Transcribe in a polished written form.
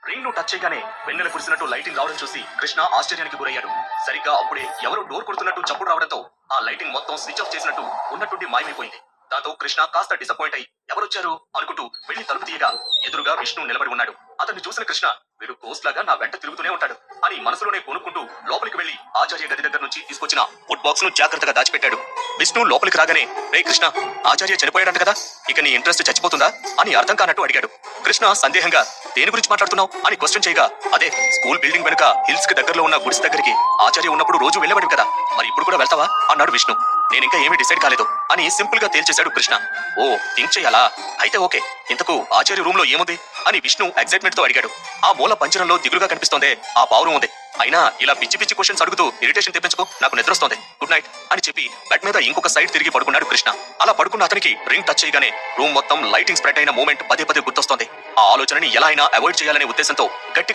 Ring ను touch చేయగానే వెన్నెల కురిసినట్టు lighting రావడం చూసి కృష్ణ ఆశ్చర్యానికి గురయ్యాడు. సరిగ్గా అప్పుడే ఎవరో డోర్ కొడుతున్నట్టు చప్పుడు రావడంతో ఆ లైటింగ్ మొత్తం స్విచ్ ఆఫ్ చేసినట్టు ఉన్నట్టుండి మాయమైపోయింది. దాంతో కృష్ణ కాస్త డిసప్పాయింట్ అయి ఎవరొచ్చారు అనుకుంటూ వెళ్లి తలుపు తీయగా ఎదురుగా విష్ణు నిలబడి ఉన్నాడు. అతన్ని చూసిన కృష్ణ వీడు గోస్ట్ లాగా నా వెంట తిరుగుతూనే ఉంటాడు అని మనసులోనే కొనుక్కుంటూ లోపలికి వెళ్లి ఆచార్య గది దగ్గర నుంచి తీసుకొచ్చిన వుడ్ బాక్స్ ను జాగ్రత్తగా దాచిపెట్టాడు. విష్ణు లోపలికి రాగానే రే కృష్ణ, ఆచార్య చనిపోయాడంట కదా, ఇక నీ ఇంట్రెస్ట్ చచ్చిపోతుందా అని అర్థం కానట్టు అడిగాడు. కృష్ణ సందేహంగా దేని గురించి మాట్లాడుతున్నావు అని క్వశ్చన్ చేయగా అదే స్కూల్ బిల్డింగ్ వెనుక హిల్స్ కి దగ్గరలో ఉన్న గుడిస్ దగ్గరికి ఆచార్య ఉన్నప్పుడు రోజు వెళ్ళేవాడు కదా, మరి ఇప్పుడు కూడా వెళ్తావా అన్నాడు విష్ణు. నేనింకా ఏమీ డిసైడ్ కాలేదు అని సింపుల్ గా తేల్చేశాడు కృష్ణ. ఓ థింక్ చెయ్యాలా, అయితే ఓకే. ఇంతకు ఆచార్య రూమ్ లో ఏముంది అని విష్ణు ఎక్సైట్మెంట్ తో అడిగాడు. ఆ మూల పంచరంలో దిగులుగా కనిపిస్తోందే ఆ పావురం ఉంది. అయినా ఇలా పిచ్చి పిచ్చి క్వశ్చన్స్ అడుగుతూ ఇరిటేషన్ తెప్పించుకో, నాకు నిద్రొస్తోంది, గుడ్ నైట్ అని చెప్పి బెడ్ మీద ఇంకొక సైడ్ తిరిగి పడుకున్నాడు కృష్ణ. అలా పడుకున్న అతనికి రింగ్ టచ్ చేయగానే రూమ్ మొత్తం లైటింగ్ స్ప్రెడ్ అయిన మూమెంట్ పదే పదే గుర్తొస్తోంది. ఆ ఆలోచనని ఎలా అయినా అవాయిడ్ చేయాలనే ఉద్దేశంతో గట్టి